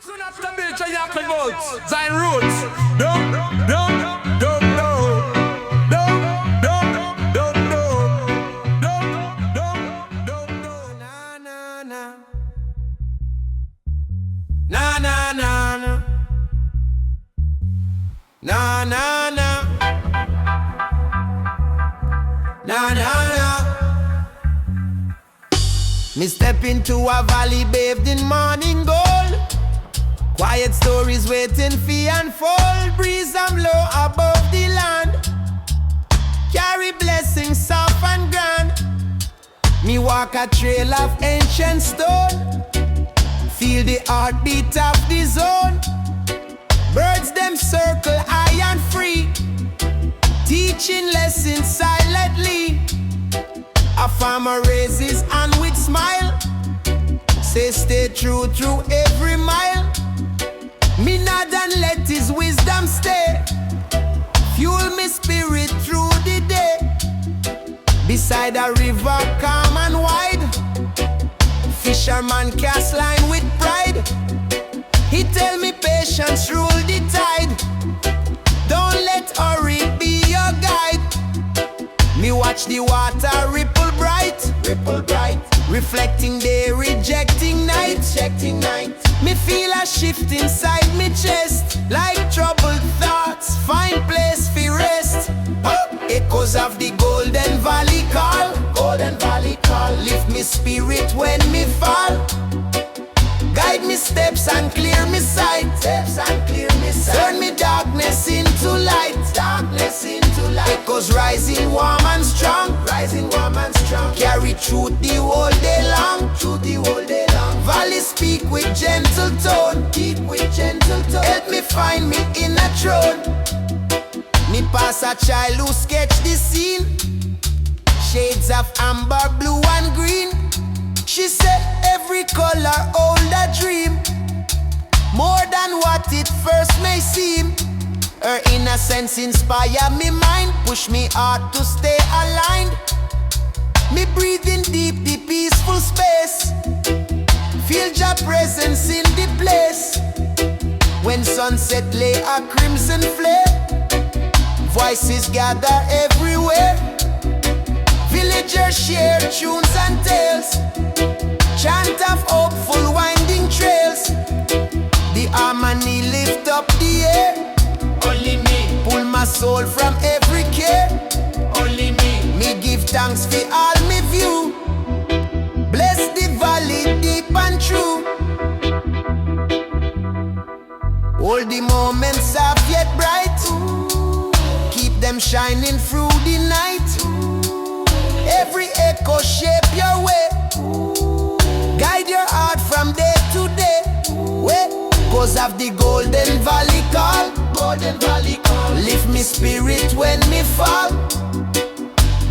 Soon after Bill Chayakin votes, Zion Roots. Don't know. Na na na na. Na na na. Na na na. Me step into a valley bathed in morning gold. Quiet stories waiting for unfold. Breeze and blow above the land. Carry blessings soft and grand. Me walk a trail of ancient stone. Feel the heartbeat of the zone. Birds them circle high and free, teaching lessons silently. A farmer raises hand with smile, say stay true through every mile. Me nod and let his wisdom stay, fuel me spirit through the day. Beside a river calm and wide, fisherman cast line with pride. He tell me patience rule the tide. Don't let hurry be your guide. Me watch the water ripple bright, reflecting day, rejecting night. Me feel a shift inside me chest, like troubled thoughts find place for rest. Echoes of the Golden Valley call, lift me spirit when me fall. Guide me steps and clear me sight, turn me darkness into light, Echoes rising warm and strong, carry truth the whole day long, Valley speak with gentle tone, help me find me inner throne. Me pass a child who sketch the scene, shades of amber, blue and green. She said every color hold a dream, more than what it first may seem. Her innocence inspire me mind, push me heart to stay aligned. Me breathing deep the peaceful space, feel Jah presence in the place. When sunset lay a crimson flare, voices gather everywhere. Villagers share tunes and tales, chant of hopeful winding trails. The harmony lift up the air. Only me pull my soul from every care. Only me give thanks for all me view. Bless the valley deep and true. All the moments are yet bright, keep them shining through the night. Every echo shape your way, guide your heart from day to day. Cause of the Golden Valley call, lift me spirit when me fall.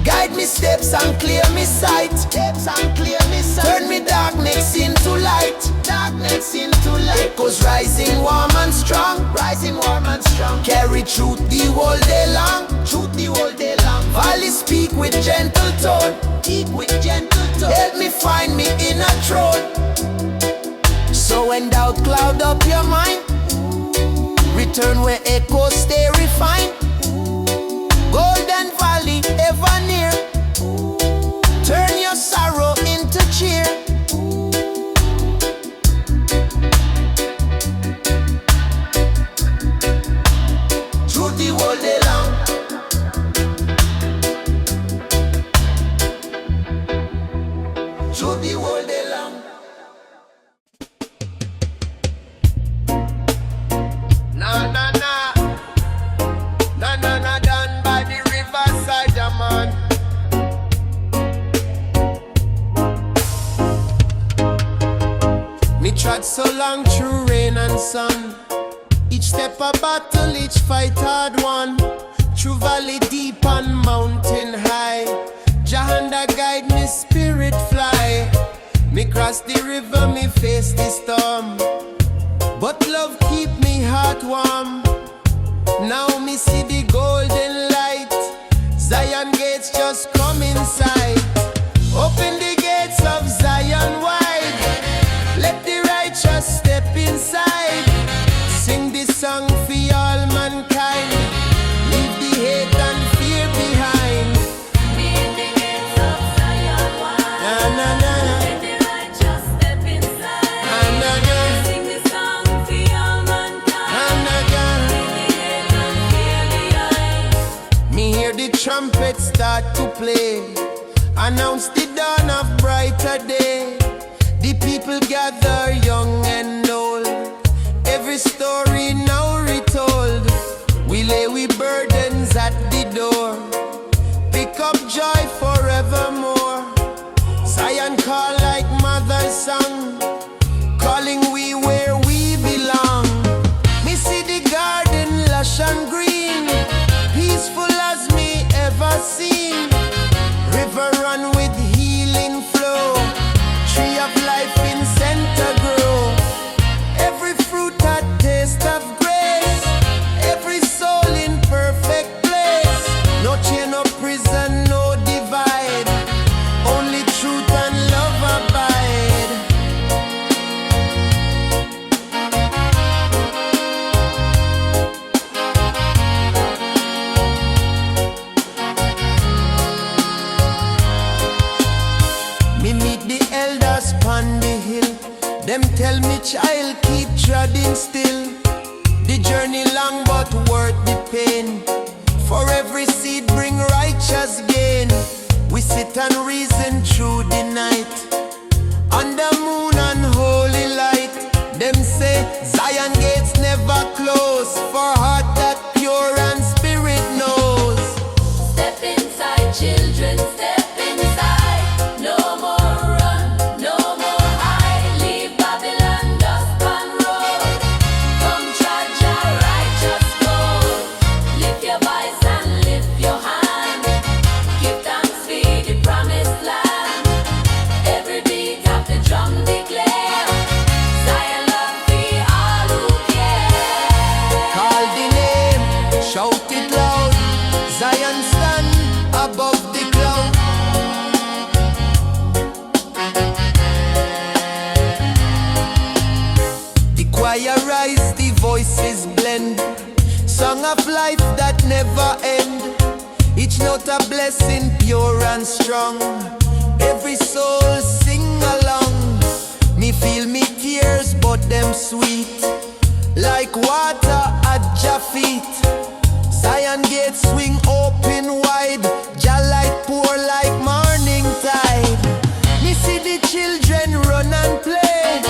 Guide me steps and clear me sight, turn me darkness into light, Echoes rising warm and strong, carry truth the whole day long, Valley speak with gentle tone, help me find me inner throne. So when doubt cloud up your mind, return where echoes stay refined. Golden Valley ever near, turn your sorrow into cheer. Through the whole day long, through the whole day long. Na down by the riverside, yeah, man. Me trod so long through rain and sun, each step a battle, each fight hard won. Through valley deep and mountain high, Jahanda guide me spirit fly. Me cross the river, me face the storm, but love keep me heart warm. Now me see the golden light, Zion gates just come inside. Open the gates of Zion wide, let the righteous step inside. this song for all mankind. Leave the hate and fear behind. Be in the gates of Zion wide. Na na na. Let the righteous step inside. Na na na. Sing this song for all mankind. Na na na. Leave the hate and fear behind. Me hear the trumpet start to play, announce the dawn of brighter day. The people gather young and old, every story now retold. We lay we burdens at the door, pick up joy forevermore. Zion call like mother's song, calling we where we belong. Me see the garden lush and green, peaceful as me ever seen. River run with healing flow, tree of life in center grow. Every fruit that taste of grace, every soul in perfect place. No chain, no prison, no divide, only truth and love abide. Me meet the elders pon the hill. Them tell me, child, keep treading still. The journey long but worth the pain. For every seed bring righteous gain. We sit and reason through the night, under moon and holy light. Them say Zion gates never close, for heart that pure and spirit knows. Step inside, children, step inside. No more run, no more hide. Leave Babylon dust and road. Come charge our righteous code. Lift your voice and lift your hand. Give thanks for the promised land. Every beat of the drum declare Zion love for all who care. Call the name, shout it loud. Zion stand above the cloud. The choir rise, the voices blend. Song of life that never end. Each note a blessing, pure and strong. Every soul sing along. Me feel me tears, but them sweet, like water at your feet. Zion gates swing open wide, Jah light pour like morning tide. Me see the children run and play,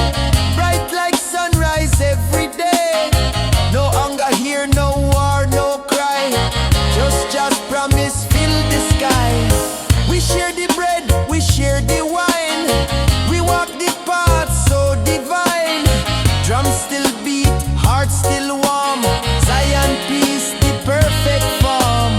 bright like sunrise every day. No hunger here, no war, no cry, just promise fill the sky. We share the bread, we share the wine, we walk the path so divine. Drums still beat, hearts still warm, Zion peace, the perfect form.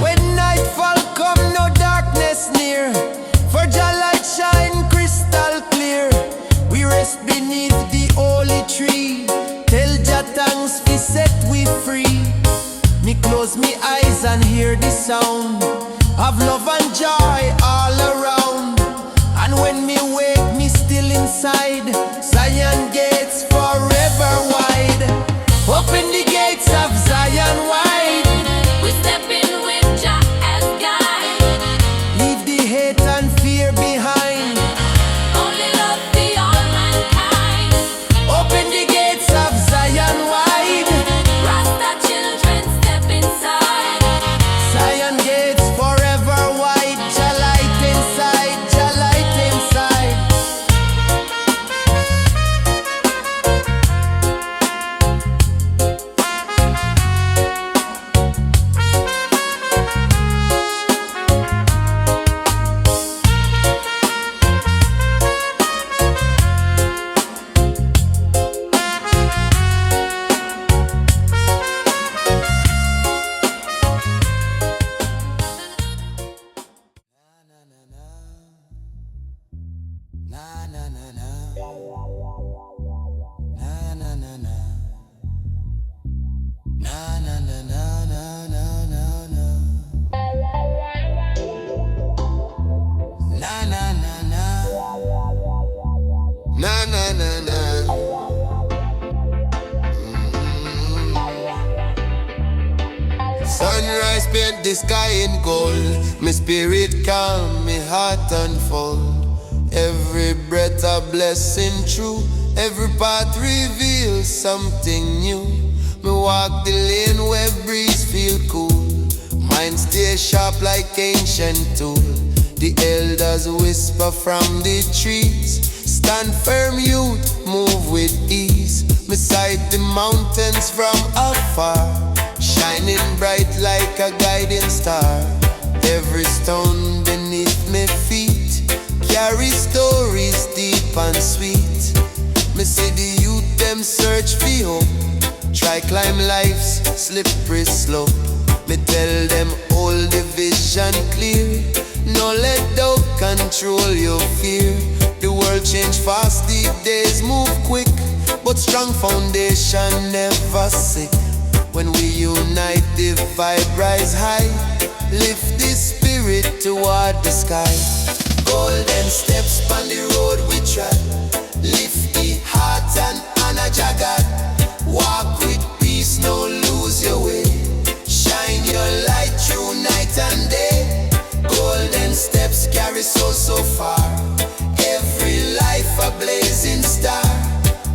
When nightfall come, no darkness near, for Jah light shine crystal clear. We rest beneath the holy tree, tell Jah thanks fi set we free. Me close me eyes and hear the sound of love and joy all around. And when me wake, me still inside. Zion gates forever wide. Open the gates of Zion wide. We step in with Jah as guide. Leave the hate and fear behind. Only love for all mankind. Open the gates of Zion wide. Rasta children step inside. Zion gates forever wide. Jah light inside, Jah light inside. Sunrise paint the sky in gold. My spirit calm, my heart unfold. Every breath a blessing true. Every path reveals something new. Me walk the lane where breeze feel cool. Mind stay sharp like ancient tool. The elders whisper from the trees. Stand firm youth, move with ease. Me sight the mountains from afar, shining bright like a guiding star. Every stone beneath me feet carry stories deep and sweet. Me see the youth them search for hope, try climb life's slippery slope. Me tell them hold the vision clear. No let doubt control your fear. The world change fast, the days move quick, but strong foundation never sick. When we unite, the vibe rise high. Lift the spirit toward the sky. Golden steps on the road we tread. Lift the heart and honor Jagat. Walk with peace, no lose your way. Shine your light through night and day. Golden steps carry so far. Every life a blazing star.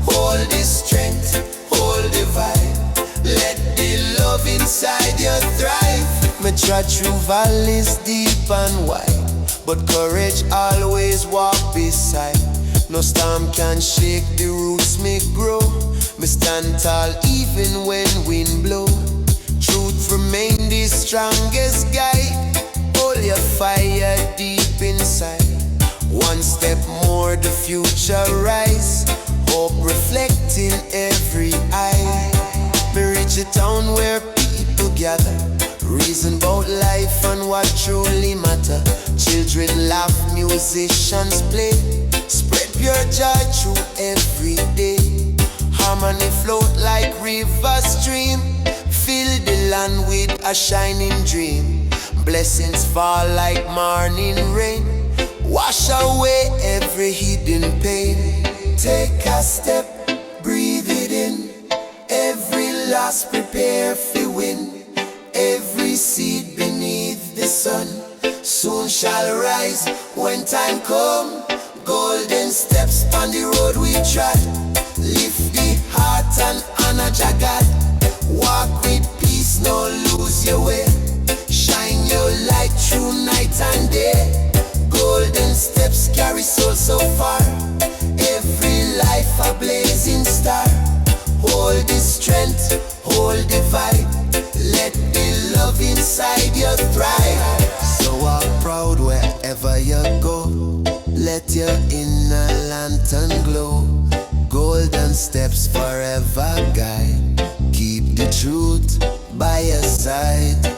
Hold the strength, hold the vibe. Let the love inside you thrive. Me trod through valleys deep and wide, but courage always walk beside. No storm can shake the roots me grow. Me stand tall even when wind blow. Truth remain the strongest guide. Hold your fire deep inside. One step more, the future rise. Hope reflecting every eye. Me reach a town where people gather, reason about life and what truly matter. Children laugh, musicians play, spread pure joy through every day. Harmony float like river stream, fill the land with a shining dream. Blessings fall like morning rain, wash away every hidden pain. Take a step, breathe it in. Every loss prepare for win. Every seed beneath the sun soon shall rise when time come. Golden steps on the road we trod. Lift the heart and honor Jagat. Walk with peace, no lose your way. Shine your light through night and day. Golden steps carry soul so far. Every life a blazing star. Hold the strength, hold the vibe. Let the love inside you thrive. So walk proud wherever you go. Let your inner lantern glow. Golden steps forever guide. Keep the truth by your side.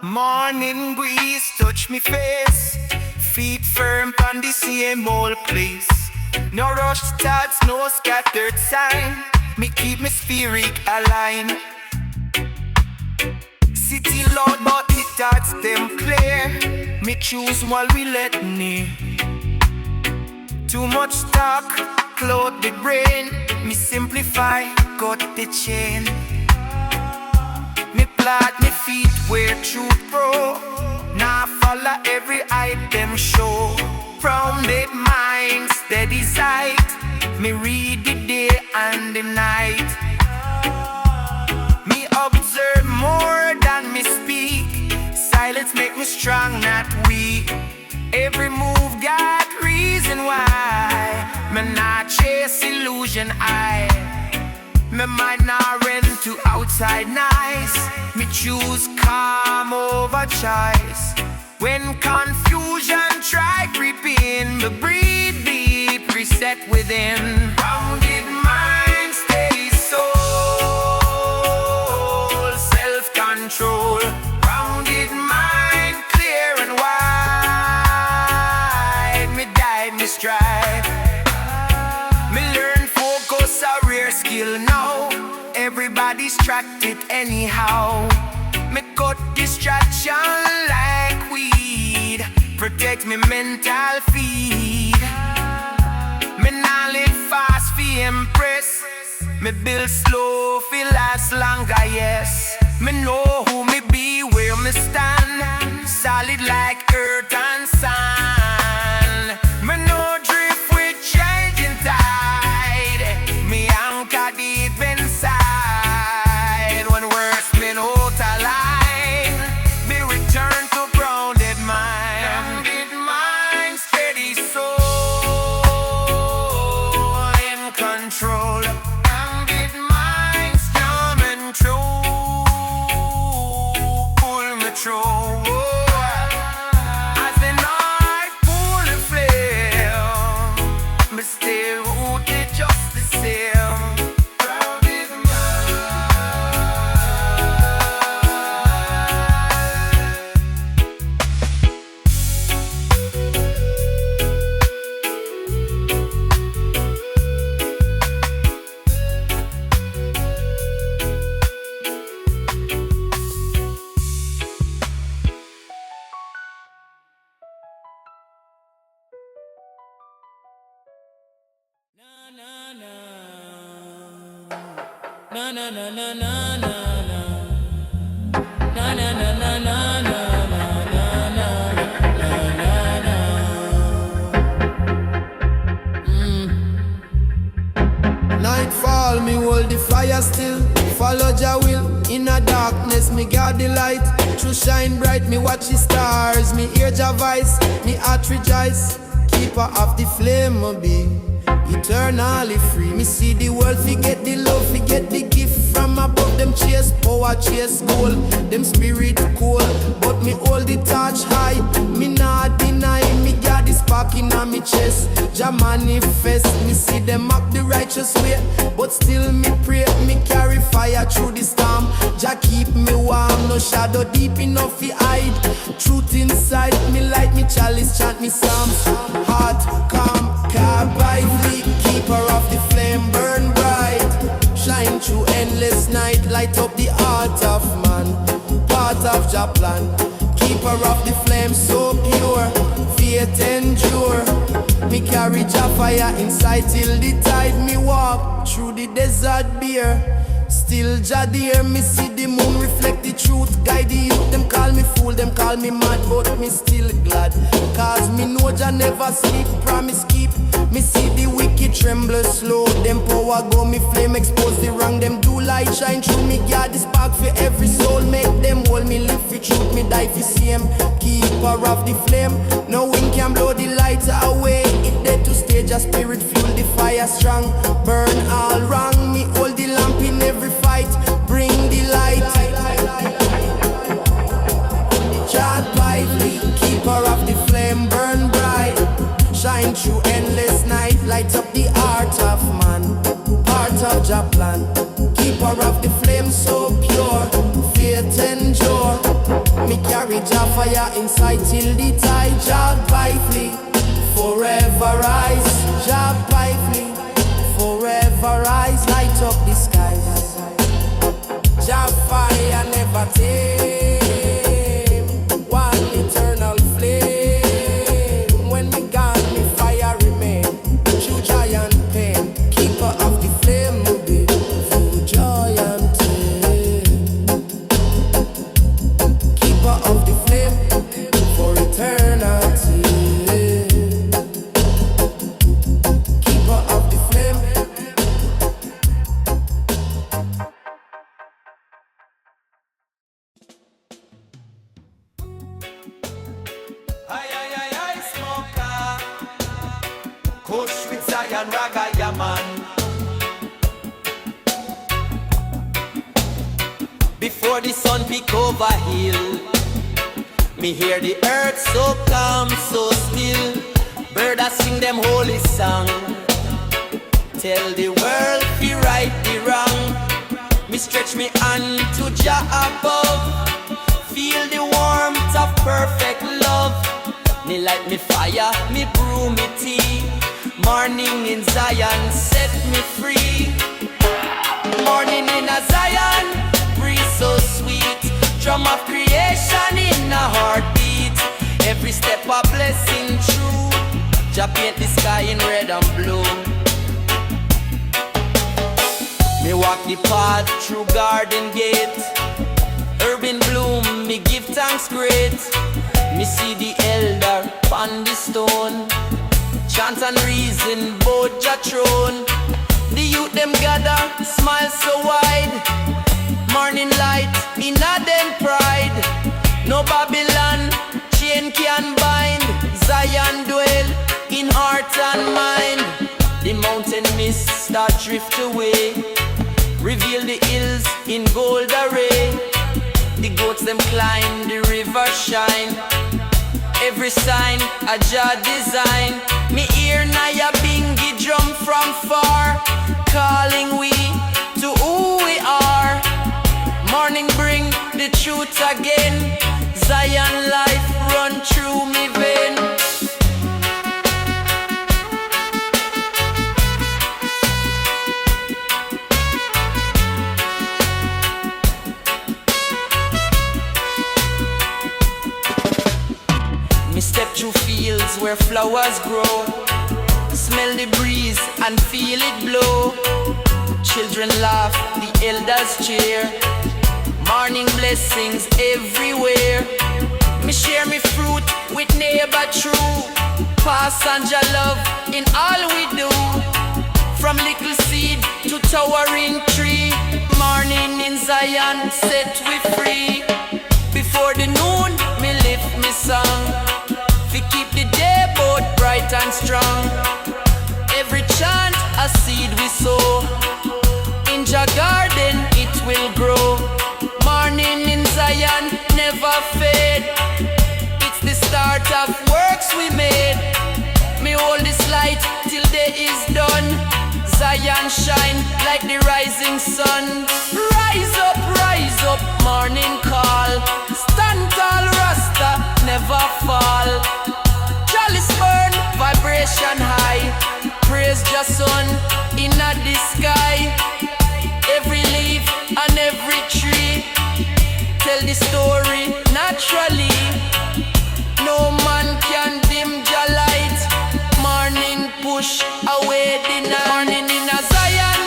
Morning breeze touch me face, feet firm on the same old place. No rush thoughts, no scattered sign. Me keep my spirit aligned. City loud but me thoughts them clear. Me choose while we let me. Too much talk, cloud the brain. Me simplify, cut the chain. Me plant me feet where truth grow. Now follow every item show. From the mind, steady sight. Me read the day and the night. Me observe more than me speak. Silence make me strong, not weak. Every move got reason why. Me not chase illusion, me might not run to outside nice. Me choose calm over choice. When confusion Confusion try creeping, but breathe deep, reset within. Grounded mind, steady soul, self-control. Grounded mind, clear and wide. Me dive, me strive. Me learn focus, a rare skill now. Everybody's distracted anyhow. Me cut distraction like weed, protect me mental feed. Me nah live fast fi impress. Me build slow fi last longer, yes. Me know who me be, where me stand, solid like earth and sand. Me no drift with changing tide. Me anchor deep inside. When words spin out a line, be returned to grounded mind. Grounded mind, steady soul, in control. Grounded mind, calm and true, pull me through. As the night pull the flame, me stay rooted just the same. Grounded mind. Na na na na na na na. Na na na na na na na na na na na. Nightfall, me hold the fire still. Follow Jah will. In a darkness, me guard the light. True shine bright, me watch the stars. Me hear Jah voice, me heart rejoice. Keeper of the flame, me be eternally free. Me see the world, forget the love, forget the gift from above. Them chase power, chase gold, them spirit cold, but me hold the torch high. Me not deny, me got the spark in me chest. Jah manifest, me see them mock the righteous way, but still me pray. Me carry fire through the storm. Jah keep me warm, no shadow deep enough to hide. Truth inside me, light me chalice, chant me psalms. Heart calm, carbide leap, keeper of the flame, burn bright. Shine through endless night, light up the heart of man. Part of Jah plan, keeper of the flame, so pure. Faith endure. Me carry Jah fire inside till the tide. Me walk through the desert bare. Still Jah there, me see the moon reflect the truth, guide the youth. Them call me fool, them call me mad, but me still glad. Cause me know Jah never sleep, promise keep. Me see the wicked tremble slow, them power go, me flame expose the wrong. Them do light shine through me, guard the spark for every soul. Make them hold me, live for truth, me die for same. Keeper of the flame, no wind can blow the light away. It dead to stage, a spirit fuel the fire strong. Burn all wrong, me hold the lamp in every fight, bring the light. Chant lively, keeper of the flame, burn bright. Shine through endless night, light up the heart of man. Part of Jah plan, keeper of the flame, so pure. Faith endure. Me carry Jah fire inside till the tide. Jah lively, forever rise. Jah lively, forever rise. Light up the skies. Jah fire never tame. One eternal flame. When me gone, me fire remain. True joy and pain. Keeper of the flame will be through joy and pain. Keeper of the flame for eternity. Keeper of the flame. Aye, smoker. Kush with Zion Raga, yeah, man. Before the sun peek over hill, Me hear the earth so calm, so still. Bird a sing them holy song. Tell the world fi right the wrong. Me stretch me hand to Jah above. Feel the warmth of perfect love. Me light me fire, me brew me tea. Morning in Zion set me free. Morning in a Zion, breeze so sweet. Drum of creation in a heartbeat. Every step a blessing true. Jah paint the sky in red and blue. Me walk the path through garden gate. Herb in bloom, me give thanks great. Me see the elder on the stone. Chant and reason bout Jah throne. The youth them gather, smile so wide. Morning light in a them pride. No Babylon, chain can bind. Zion dwell in heart and mind. The mountain mist start drift away. Reveal the hills in gold array. The goats them climb, the river shine. Every sign a Jah design. Me hear Naya Bingi drum from far, calling we to who we are. Morning bring the truth again. Zion life run through me vein. Me step through fields where flowers grow. Smell the breeze and feel it blow. Children laugh, the elders cheer. Morning blessings everywhere. Me share me fruit with neighbor true. Pass on Jah love in all we do. From little seed to towering tree. Morning in Zion set we free. Before the noon me lift me song. We keep the day both bright and strong. Every chant a seed we sow. In Jah garden it will grow. Morning in Zion never fade. It's the start of works we made. Me hold this light till day is done. Zion shine like the rising sun. Rise up, morning call. Stand tall, Rasta, never fall. Chalice burn, vibration high. Praise Jah sun in the sky. Every leaf and every tree tell the story naturally. No man can dim Jah light. Morning push away the night. Morning in a Zion,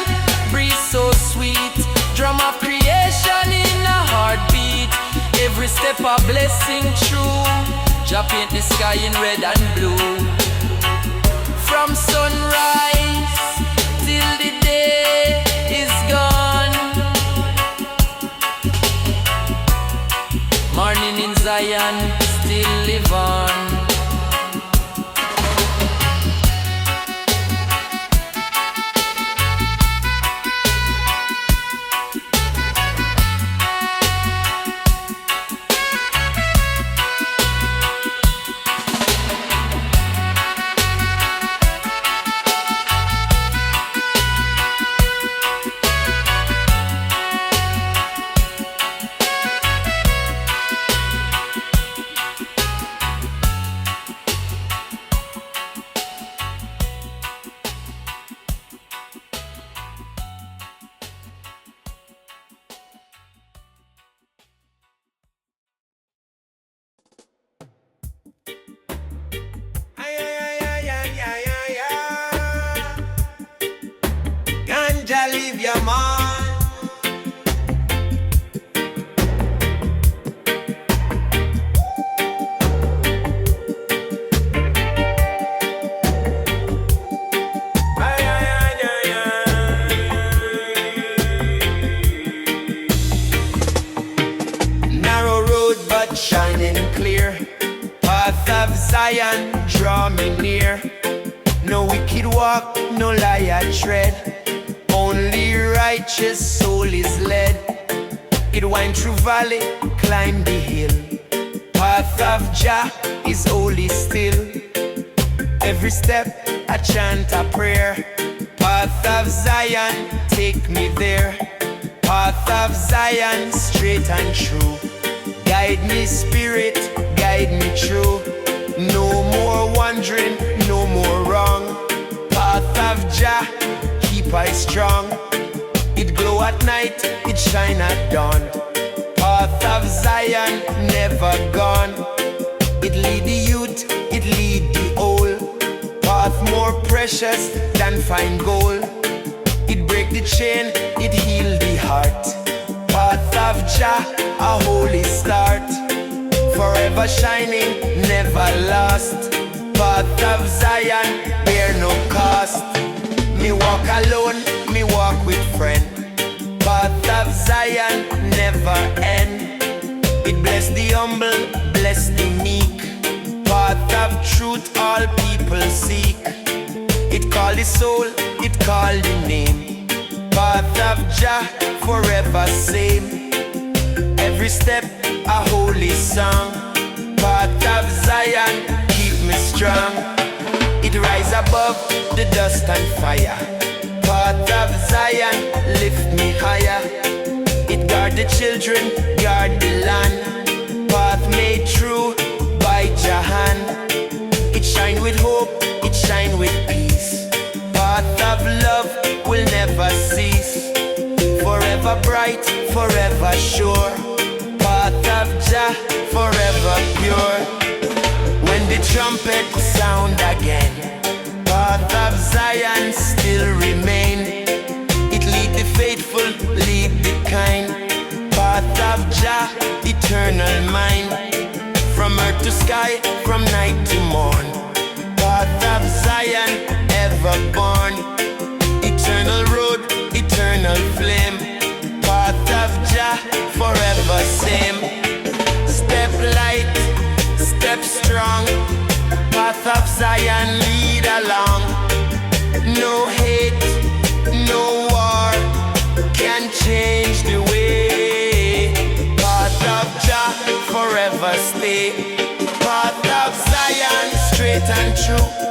breeze so sweet. Drum of creation in a heartbeat. Every step a blessing true. Jah paint the sky in red and blue. From sunrise till the day is gone. Morning in Zion still live on. Ganja leave your mind. Narrow road but shining clear. Path of Zion draw me near. No wicked walk, no liar tread. Only righteous soul is led. It wind through valley, climb the hill. Path Path of Jah is holy still. Every step I chant a prayer. Path of Zion, take me there. Path of Zion, straight and true. Guide me, Spirit, guide me true. No more wandering, no more wrong. Path of Jah, keep I strong. It glow at night, it shine at dawn. Path of Zion, never gone. It lead the youth, it lead the old. Path more precious than fine gold. It break the chain, it heal the heart. Path of Jah, a holy start. Forever shining, never lost. Path of Zion, bear no cost. Me walk alone, me walk with friend. Path of Zion, never end. It bless the humble, bless the meek. Path of truth, all people seek. It call the soul, it call the name. Path of Jah, forever same. Every step a holy song. Path of Zion, keep me strong. It rise above the dust and fire. Path of Zion, lift me higher. It guard the children, guard the land. Path made true by Jah hand. It shine with hope, it shine with peace. Path of love will never cease. Forever bright, forever sure. Path of Jah, forever pure. When the trumpet sound again, path of Zion still remain. It lead the faithful, lead the kind. Path of Jah, eternal mind. From earth to sky, from night to morn. Path of Zion, ever born. Eternal road, eternal flame. Path of Jah, forever same. Step light, step strong. Path of Zion, lead along. No hate, no war can change the way. Path of Jah, forever stay. Path of Zion, straight and true.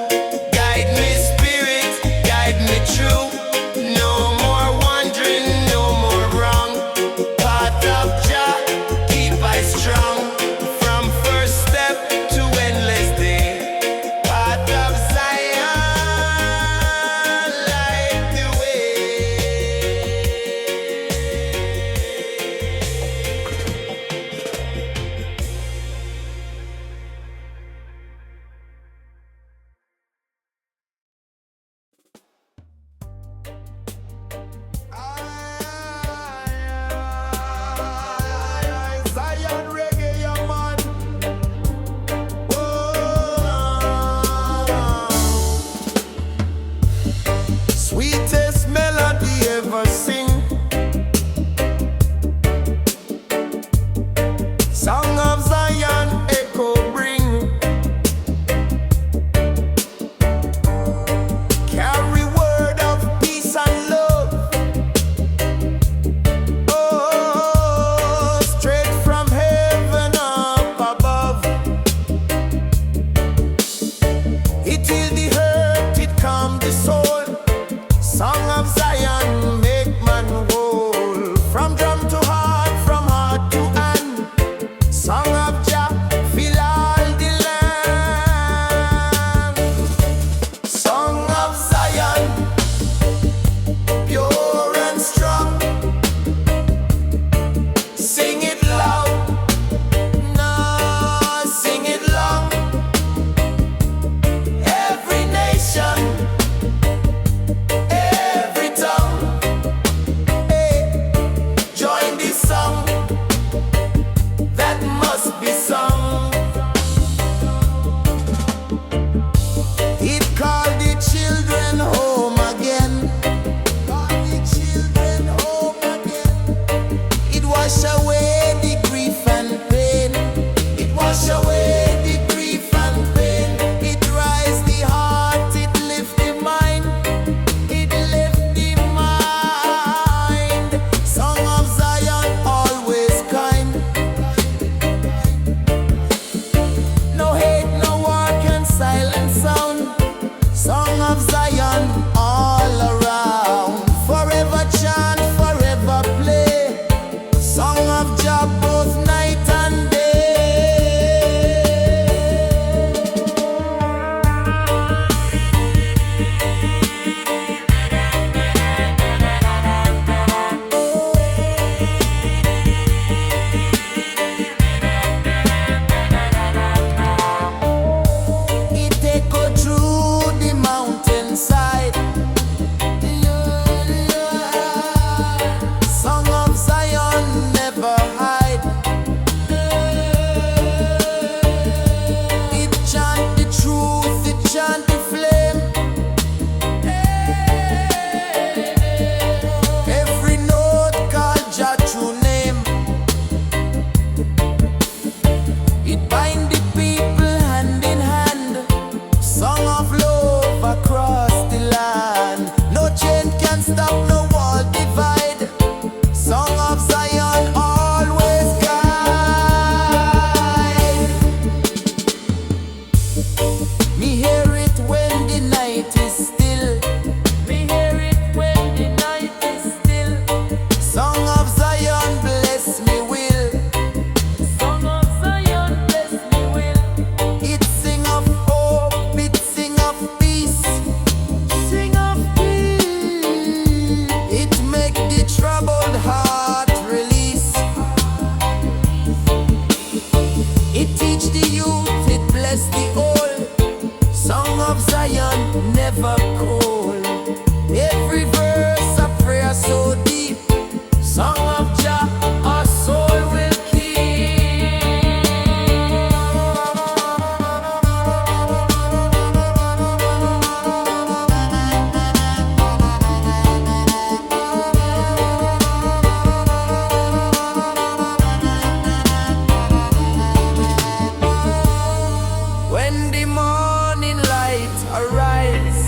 when the morning light arise.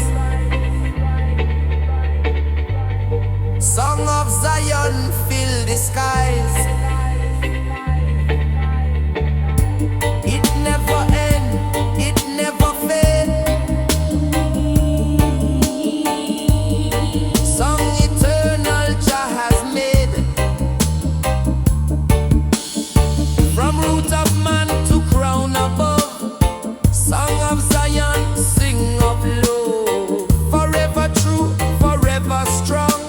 Song of Zion fill the skies. It never end, it never fade. Song eternal Jah has made. From root of man to crown above, Song of Zion, sing of love. Forever true, forever strong.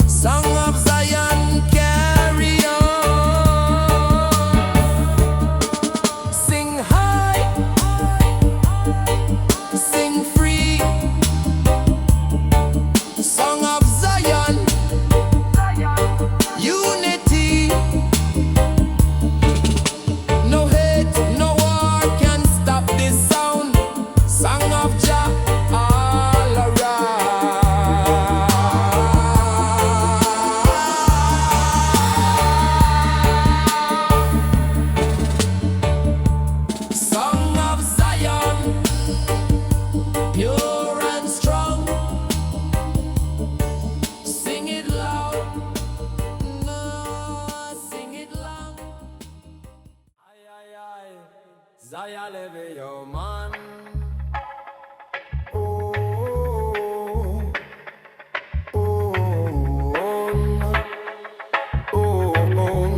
Song of Zion, carry on. Sing high, sing free. Song of Zion, unity. No hate, no war can stop this sound. Song of Jah all around. Song of Zion, pure and strong. Sing it loud, no, sing it loud. Aye, aye, aye, Zion live your man. Oh, oh, oh, oh.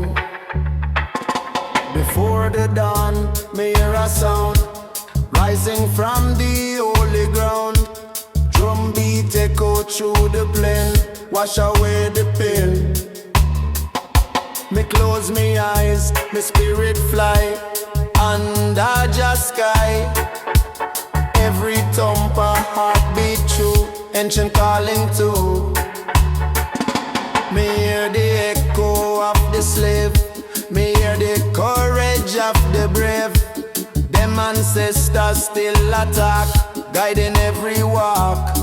Before the dawn, me hear a sound rising from the holy ground. Drum beat echo through the plain, wash away the pain. Me close me eyes, me spirit fly under the sky. Every thump a heartbeat true, ancient calling too. Me hear the echo of the slave, me hear the courage of the brave. Them ancestors still attack, guiding every walk.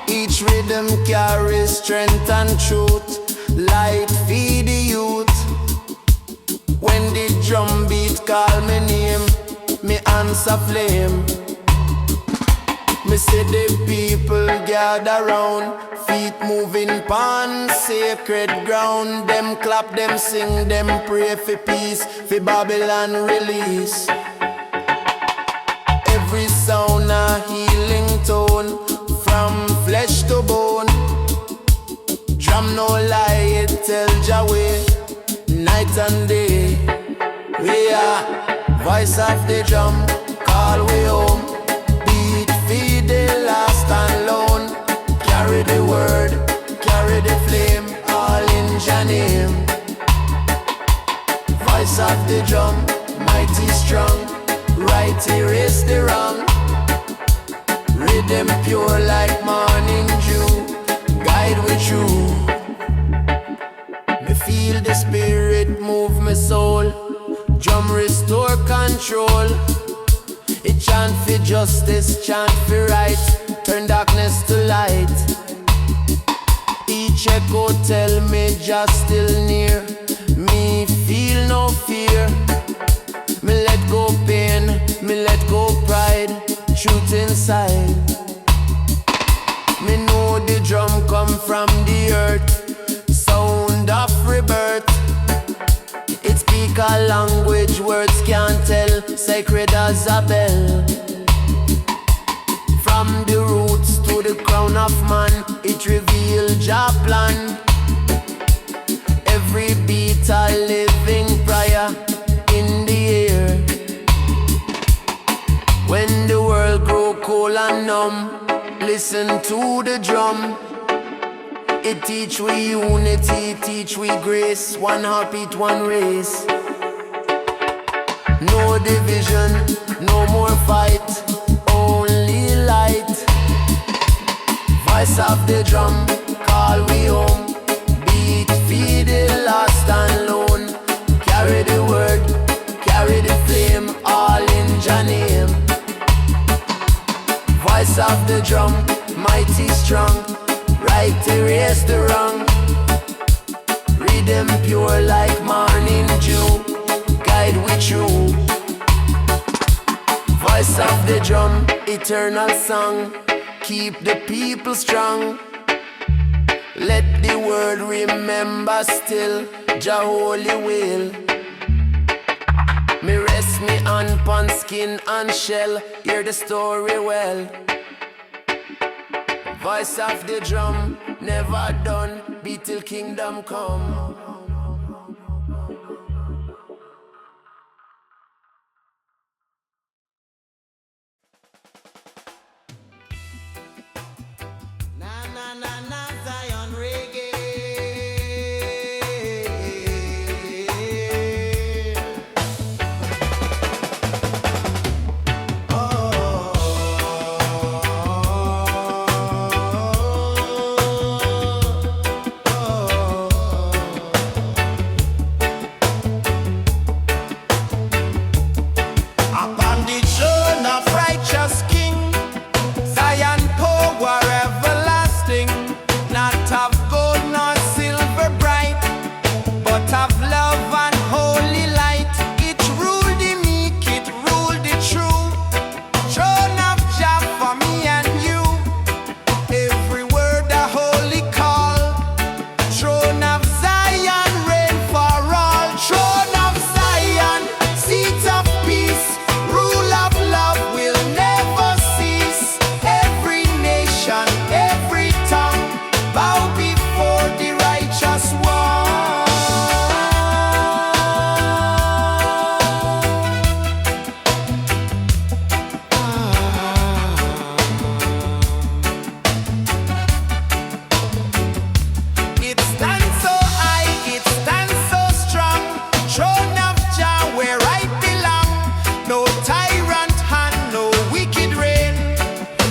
Each rhythm carries strength and truth. Light feed the youth. When the drum beat call me name, me answer flame. Me see the people gather round, feet moving pon sacred ground. Them clap, them sing, them pray for peace, for Babylon release. Every sound a healing tone, from flesh to bone. Drum no lie, it tell Jah way, night and day. We are voice of the drum, call we home. Beat feed the lost and lone. Carry the word, carry the flame, all in Jah name. Voice of the drum, mighty strong, right erase the wrong. Rhythm pure like morning dew, guide with you. Me feel the spirit move my soul. Drum restore control. It chant for justice, chant for right, turn darkness to light. Each echo tell me just still near. Me feel no fear. Me let go pain, me let go pride, truth inside. Me know the drum come from the earth, sound of rebirth. It speak a language words can't tell, sacred as a bell. From the roots to the crown of man, it reveal Jah plan. Every beat a living prayer in the air. When the world grow cold and numb, listen to the drum. It teach we unity, teach we grace. One heartbeat, one race. No division, no more fight, only light. Voice of the drum, call we home. Beat feed the lost and lone. Carry the word, carry the flame, all in Jah name. Voice of the drum, mighty strong, right erase the wrong. Rhythm pure like morning dew, guide with you. Voice of the drum, eternal song, keep the people strong. Let the world remember still Jah holy will. Me rest me hand pon skin and shell, hear the story well. Voice of the drum, never done, beat till kingdom come. Na na na na Zion reggae. Upon the throne of righteous King, Zion power everlasting, not of gold nor silver bright, but of love and holy light. It rule the meek, it rule the true. Throne of Jah for me and you. Every word a holy call. Throne of Zion reign for all. Throne of Zion, seat of peace. Rule of love will never cease. Every nation, every tongue bow before the righteous one. It stands so high, it stands so strong. Throne of Jah where I belong. No tyrant hand, no wicked reign.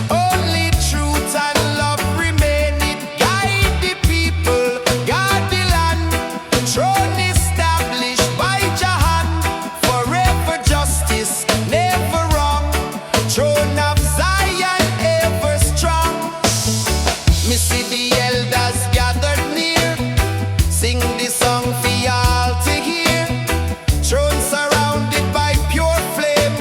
Only truth and love remain. It guide the people, guard the land. Throne established by Jah hand. Forever justice, never wrong. Throne of Zion ever strong. Me see the elders gathered near, sing the song for y'all to hear. Throne surrounded by pure flame,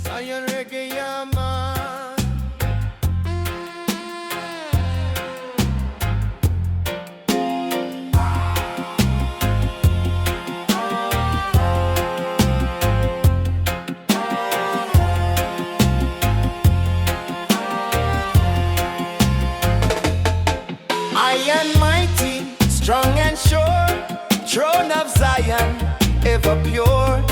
Zion reggae, yeah, man. Iron mighty, strong and sure, throne of Zion, ever pure.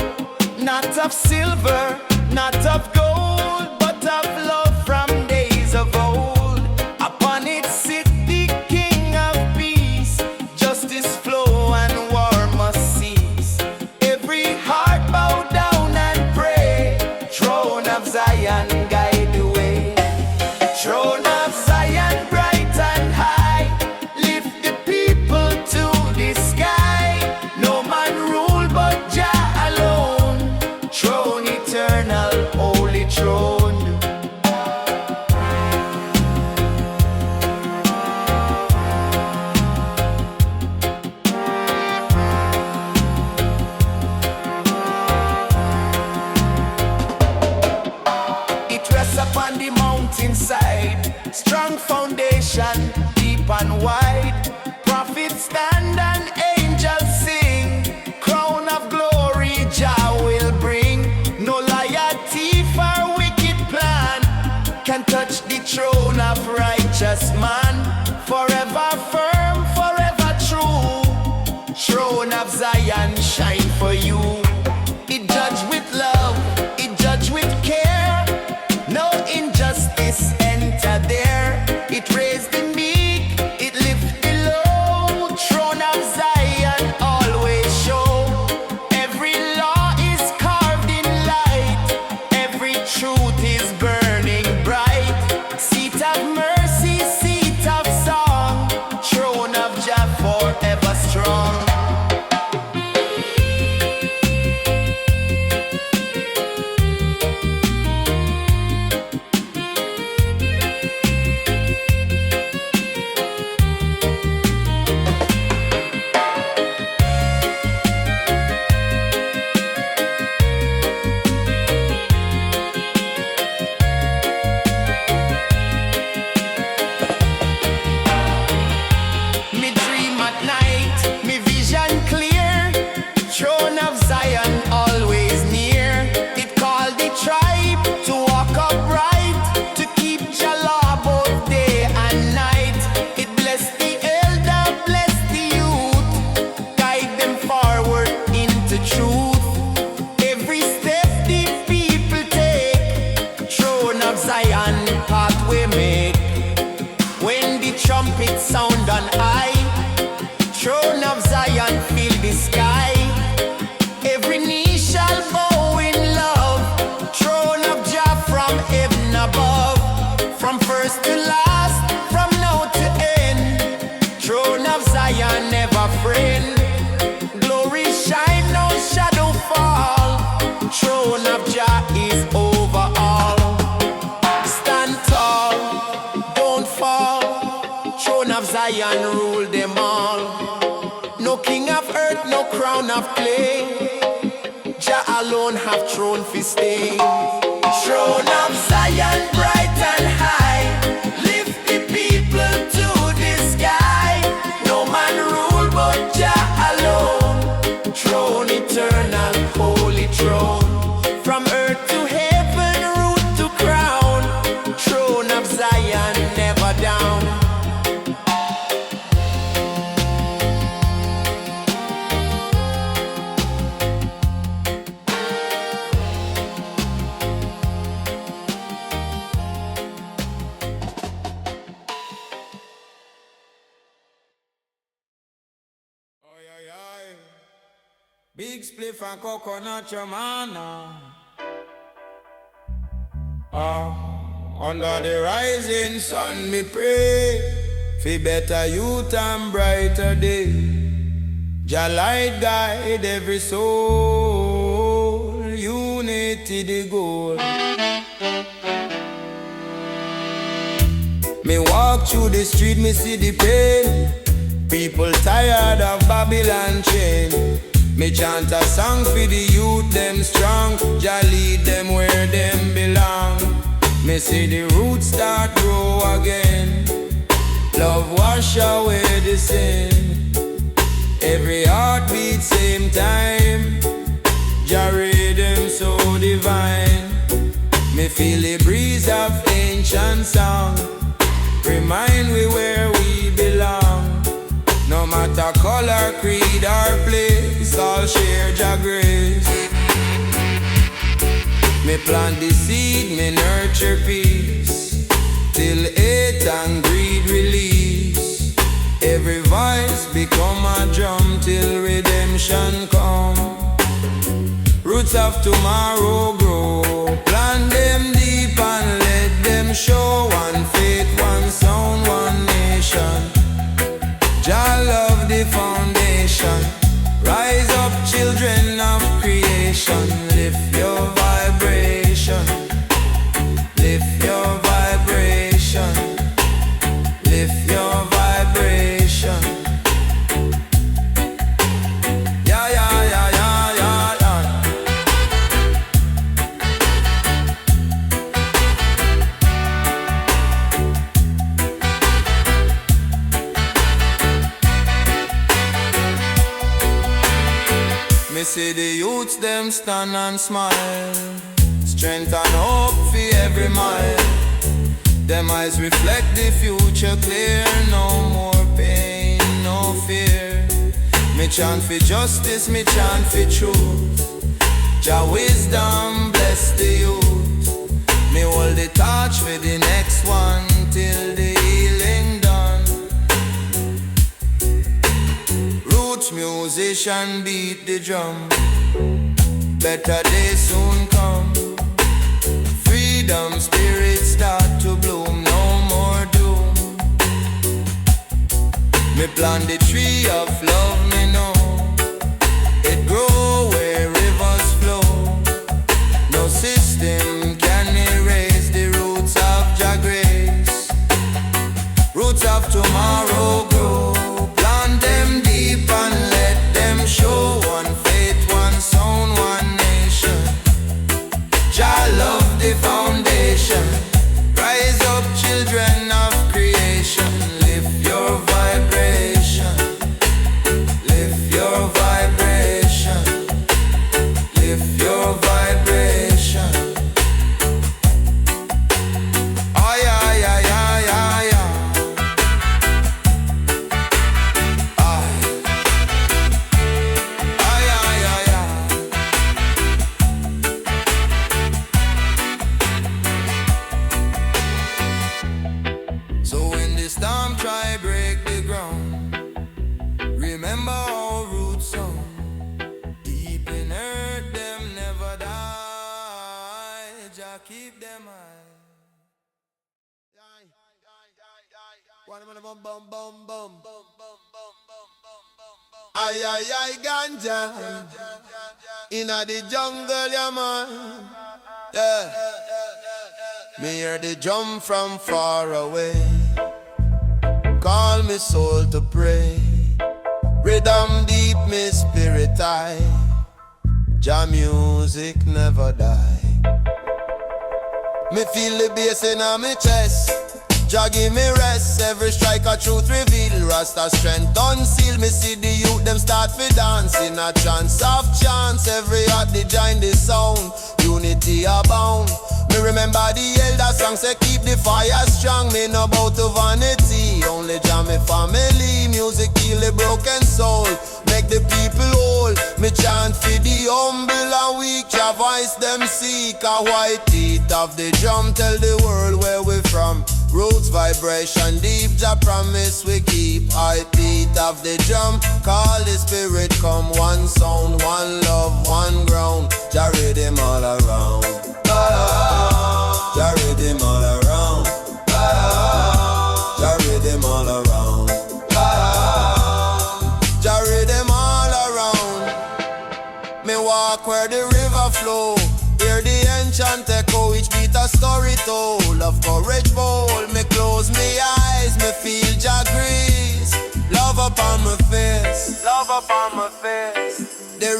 Not of silver, not of gold, but of love from days of old. Upon it sit the King of peace, justice flow and war must cease. Every heart bow down and pray, throne of Zion guide the way. Throne of Zion bright and high, lift the people to the sky. No man rule but Jah alone, throne eternal, holy throne. It rests upon the mountainside, strong foundation, deep and wide. Prophets stand and angels sing, crown of glory Jah will bring. No liar, thief or wicked plan can touch the throne of righteous man. Forever firm, forever true, throne of Zion shine for you. It judge with love, it judge with care, no injustice enter there. It raise the meek, it lift the low, throne of Zion always show. Every law is carved in light, every truth is burning bright. Seat of mercy, seat of song, throne of Jah forever strong. Me dream at night, me vision clear, throne of Zion always near. It called the tribe to walk upright, to keep Jah law both day and night. It bless the elder, bless the youth, guide them forward into truth. Every step the people take, throne of Zion pathway make. When the trumpet sound on high, throne of Zion fill the sky. Every knee shall bow in love, throne of Jah from heaven above. From first to last, from now to end, throne of Zion never friend. Glory shine, no shadow fall, throne of Jah is over all. Stand tall, don't fall, throne of Zion rule them all. No king of earth, no crown of clay, Jah alone have throne fi stay. Throne of Zion bright and high, lift the people to the sky. No man rule but Jah alone, throne eternal, holy throne. From earth to heaven, root to crown, throne of Zion never down. Big spliff and coconut your man. Under the rising sun me pray, for better youth and brighter day. Jah light guide every soul, unity the goal. Me walk through the street, me see the pain. People tired of Babylon chain. Me Me chant a song for the youth, them strong. Jah lead them where them belong. Me see the roots start grow again. Love wash away the sin. Every heartbeat same time. Jah rhythm so divine. Me feel the breeze of ancient song. Remind me where we belong. No matter color, creed or place, all share Jah grace. Me plant the seed, me nurture peace, till hate and greed release. Every voice become a drum till redemption come. Roots of tomorrow grow. Plant them deep and let them show. One faith, one sound, one nation. Jah love the foundation. Rise up, children of creation. Lift your vibration. Lift your vibration. Lift your vibration. Yeah, yeah, yeah, yeah, yeah, yeah. Me see the youths them stand and smile. Strength and hope for every mile. Them eyes reflect the future clear. No more pain, no fear. Me chant for justice, me chant for truth. Jah wisdom bless the youth. Me hold the torch for the next one till the healing done. Roots musician beat the drum. Better days soon come. Freedom spirit start to bloom. No more doom. Me plant the tree of love, me know. It grow where rivers flow. No system can erase the roots of Jah grace. Roots of tomorrow grow. Plant them deep and let them show. One faith, one sound, one nation. Jah love the foundation. Rise up, children of creation. Lift your vibration. Lift your vibration. Lift your vibration. Ay, ay, ay, ay, ay, ay. Ay. Ay, ay, ay, ay. So when the storm try break the ground, remember our roots song. Deep in earth them never die. Jah keep them high. One man bum bum bum bum. Ay ay ay ganja. Inna the jungle, yeah man. Yeah. Me hear the drum from far away. Call me soul to pray. Rhythm deep, me spirit high. Jah music never die. Me feel the bass in my chest. Jah give me rest. Every strike a truth reveal. Rasta strength unseal. Me see the youth them start fi dance in a trance of chance. Every heart they join the sound. Unity abound. Me remember the elder song say keep the fire strong. Me no bout to vanity. Only Jah me family. Music heal the broken soul. Make the people whole. Me chant for the humble and weak. Jah voice them seek. A white teeth of the drum tell the world where we from. Roots vibration deep, Jah promise we keep. High beat of the drum, call the spirit come. One sound, one love, one ground. Jah rhythm all around. Jah rhythm all around. Jah rhythm all around. Jah rhythm all around. Me walk where the river flow. Hear the ancient echo, each beat a story told. Of courage bold, me close me eyes, me feel Jah grace. Love upon my face, love upon my face. The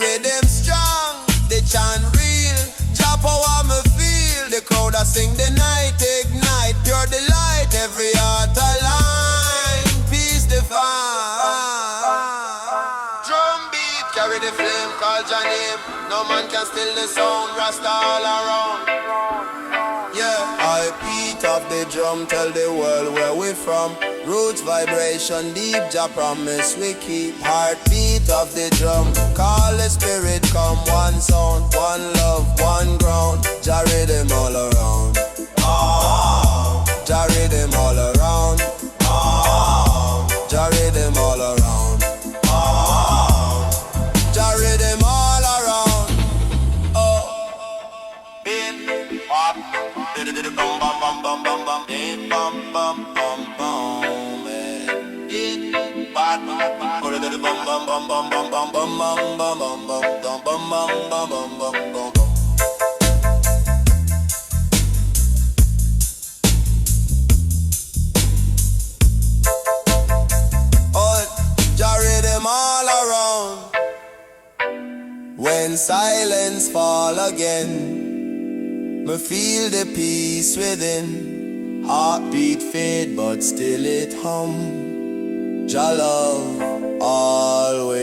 carry the flame, call your name. No man can steal the sound, Rasta all around. Yeah, I beat of the drum, tell the world where we from. Roots vibration deep, Jah promise we keep. Heartbeat of the drum, call the spirit come. One sound, one love, one ground. Jah rhythm all around. Oh, Jah rhythm all around. Oh, Jah rhythm all around. Oh, Jah rhythm all around. Oh, beat, pop, bum bum bum bum bum bum, beat, bum bum bum bum, beat, pop, bum bum bum bum bum bum bum bum bum bum bum bum bum bum bum bum. All around. When silence fall again, me feel the peace within. Heartbeat fade but still it hum. Jah love always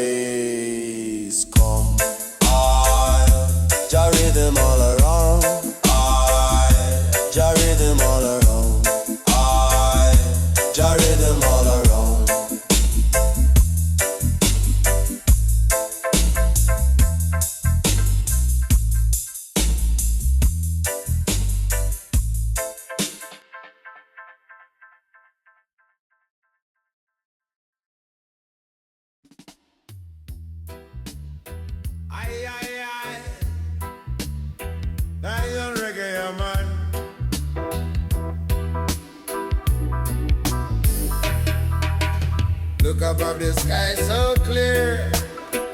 come. Jah rhythm all around. Jah rhythm all around. Jah rhythm all around. Aye, aye, aye. Lion reggae, yeah, man. Look above the sky so clear.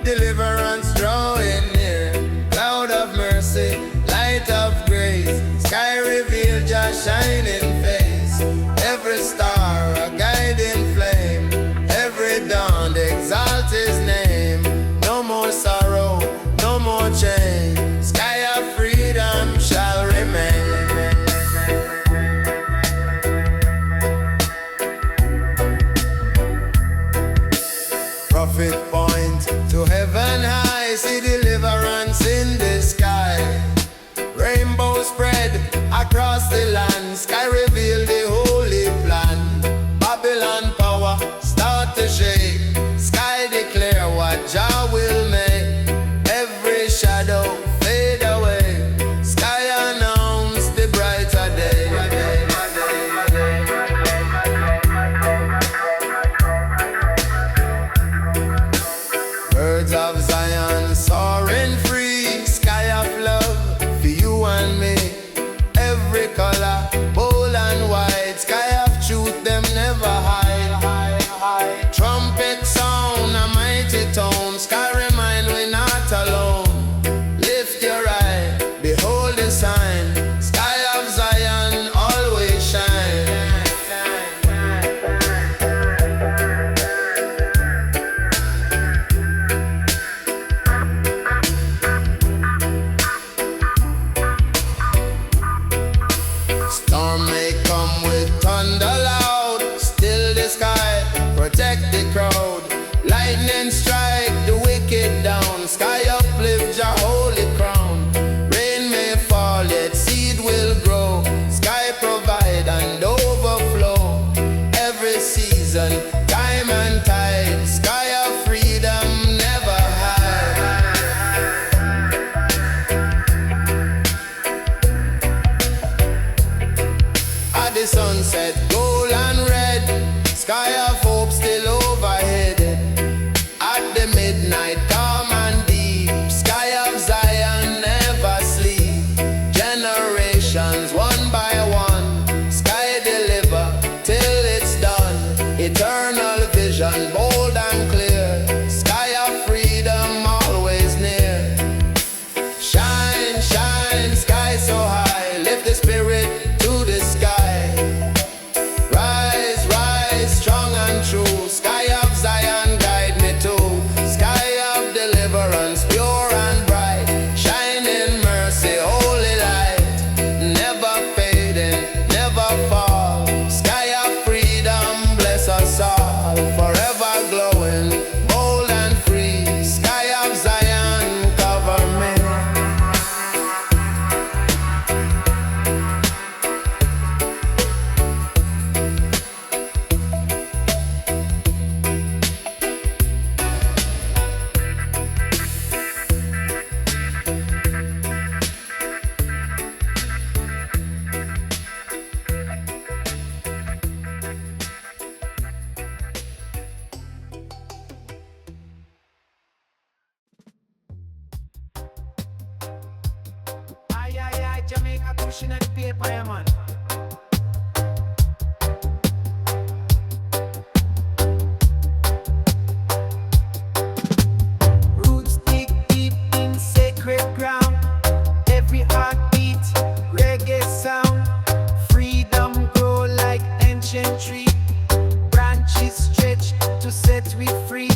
Deliverance drawing near. Cloud of mercy, light of grace. Sky reveal Just shining face. Every star a guiding flame. Every dawn exalt his name. No more sorrow, no more change. Sky of freedom shall remain. Prophet point to heaven high. See the Jamaica pushing at the paper, yeah, man. Roots dig deep in sacred ground. Every heartbeat, reggae sound. Freedom grow like ancient tree. Branches stretch to set we free.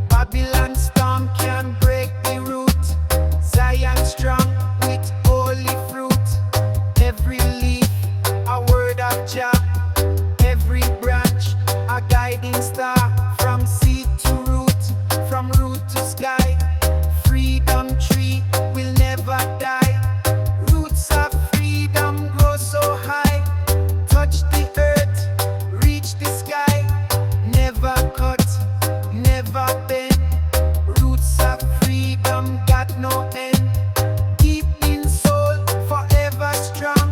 Babylon storm can break the root. Zion strong with holy fruit. Every leaf a word of Jah. Every branch a guiding star. From seed to root, from root to sky. Freedom tree will never die. Roots of freedom grow so high. Touch the earth, reach the sky. Never cut, never bend. Roots of freedom got no end. Deep in soul, forever strong.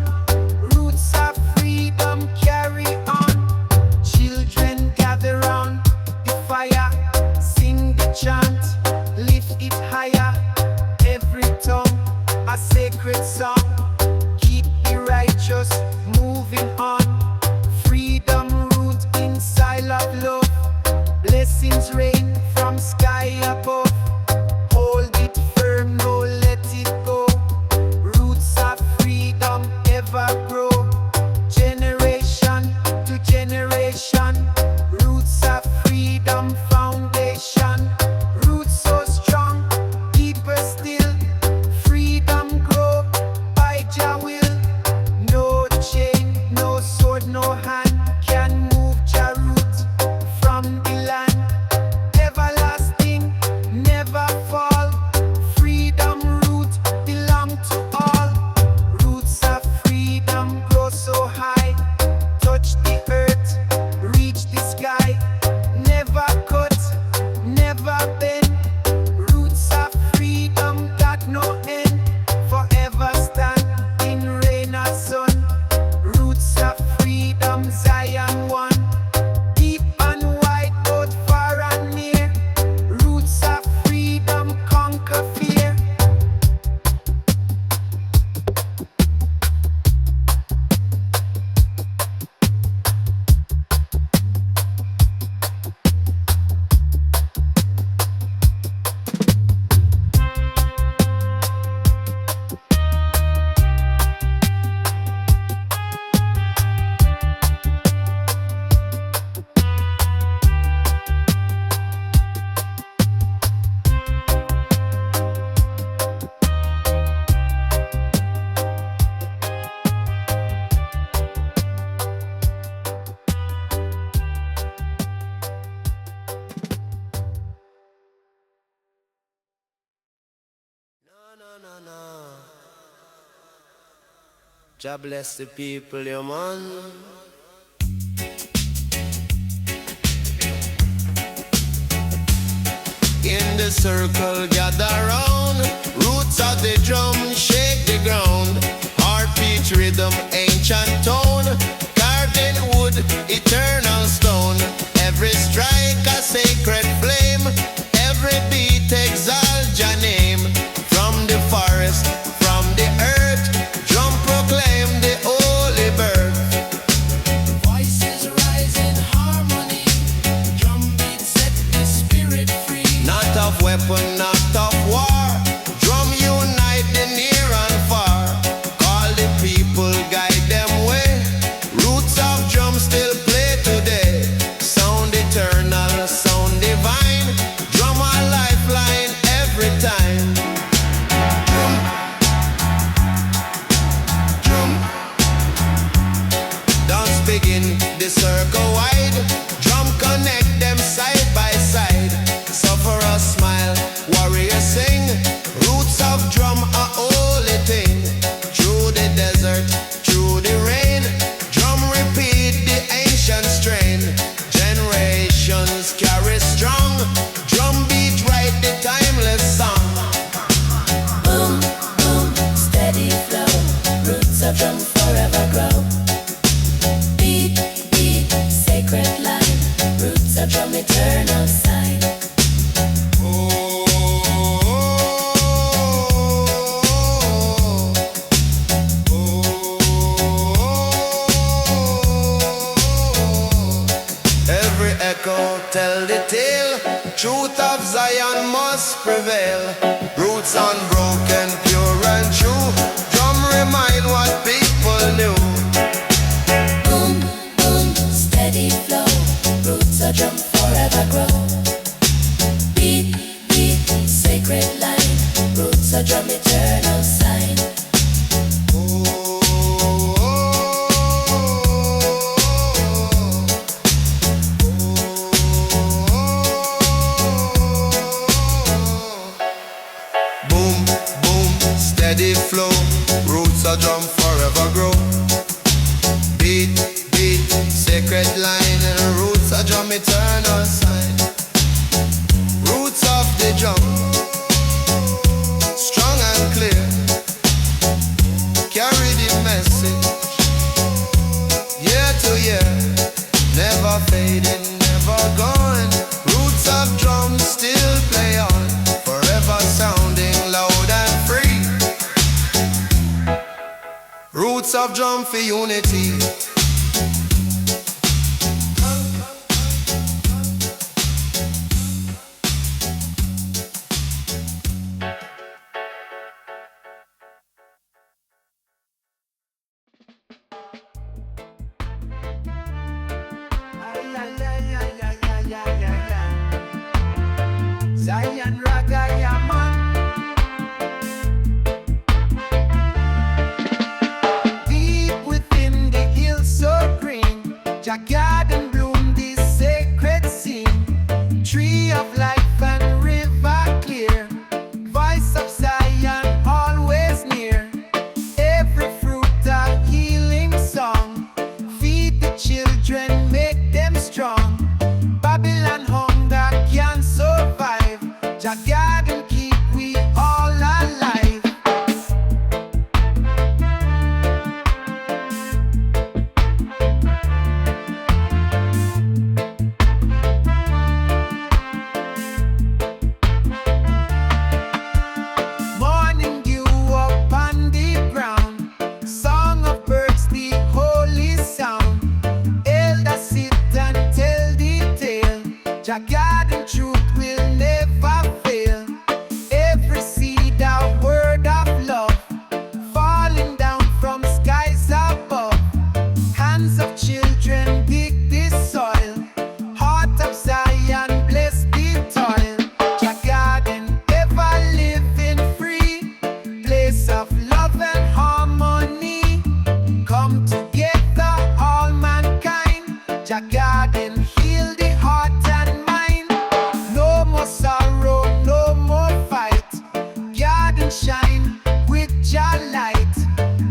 Roots of freedom carry on. Children gather round the fire. Sing the chant, lift it higher. Every tongue a sacred song. Keep the righteous moving on. Freedom root inside of love. Blessings rain from sky above. Hold it firm, no let it go. Roots of freedom ever grow. Generation to generation. Roots of freedom foundation. Roots so strong, deeper still. Freedom grow by Jah will. No chain, no sword, no hand can move Jah root from the land. Everlasting, never fall. Freedom root belong to all. Roots of freedom grow so high. Touch the earth, reach the sky. Never cut, never bend. Roots of freedom got no end. Forever stand in rain or sun. Roots of freedom, Zion one. Deep and wide, both far and near. Roots of freedom conquer fear. No. Jah bless the people, yeah, man. In the circle, gather round. Roots of the drum, shake the ground. Heartbeat rhythm, ancient tone. Carved in wood, eternal stone. Every strike a sacred flame. Every beat exalt Jah name. From the forest, from the earth, drum proclaim the holy birth. Voices rise in harmony. Drum beat set the spirit free. Not of weapon, not of war. Drum unite the near and far. Call the people, guide them way. Roots of drum still play today. Sound eternal, sound divine. Drum a lifeline every time. Dance begin, the circle wide. Drum connect them side by side. Suffer a smile, warrior sing. must prevail. Roots unbroken, pure and true. Drum remind what people knew. Boom, boom, steady flow. Roots a drum forever grow. Beat, beat, sacred line. Roots a drum eternal sign. Steady flow, roots a drum forever grow. Beat, beat, sacred line, and roots a drum eternal sign. Roots of the drum, strong and clear, carry the message, year to year, never fading, never going. Roots of drum still play on, forever sounding loud and free. Roots of drum for unity. Zion Reggae, man. Jah garden bloom this sacred scene. Tree of life and river clear. Voice of Zion always near. Every fruit a healing song. Feed the children, make them strong. Babylon hunger can't survive. Jah garden keep we all alive. Jah garden truth will never fail. Every seed a word of love, falling down from skies above. Hands of children dig this soil. Heart of Zion bless the toil. Jah garden ever living free. Place of love and harmony. Come together all mankind. Jah garden heal the heart and mind. No more sorrow, no more fight. Garden shine with Jah light.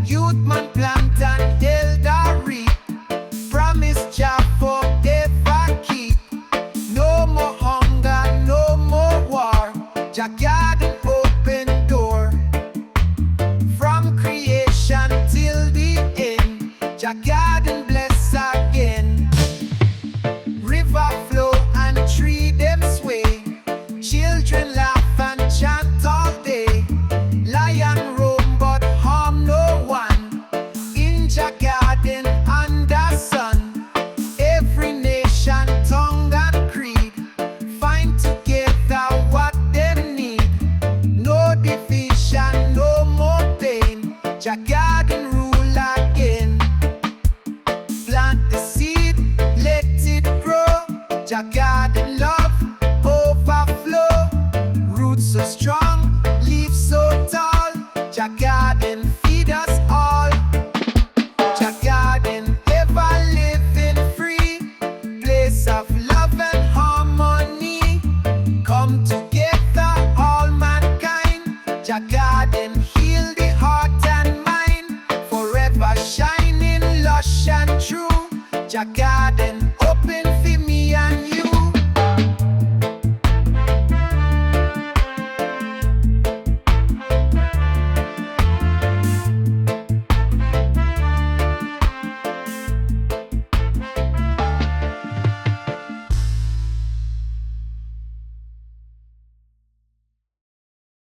Youth man plant and elder reap. Promise Jah forever keep. No more hunger, no more war. Jah garden open door. From creation till the end. Jah garden bless again. River flow and tree them sway. Children laugh and chant all day. Lion roam but harm no one. In Jah garden under sun. Every nation, tongue and creed find together what them need. No division, no more pain. Jah garden rule again. Plant the seed, let it grow. Jah garden love overflow. Roots so strong, leaves so tall. Jah garden feed us all. Jah garden ever living free. Place of love and harmony. Come together all mankind. Jah garden heal the heart and mind. Forever shining lush and true. Jah garden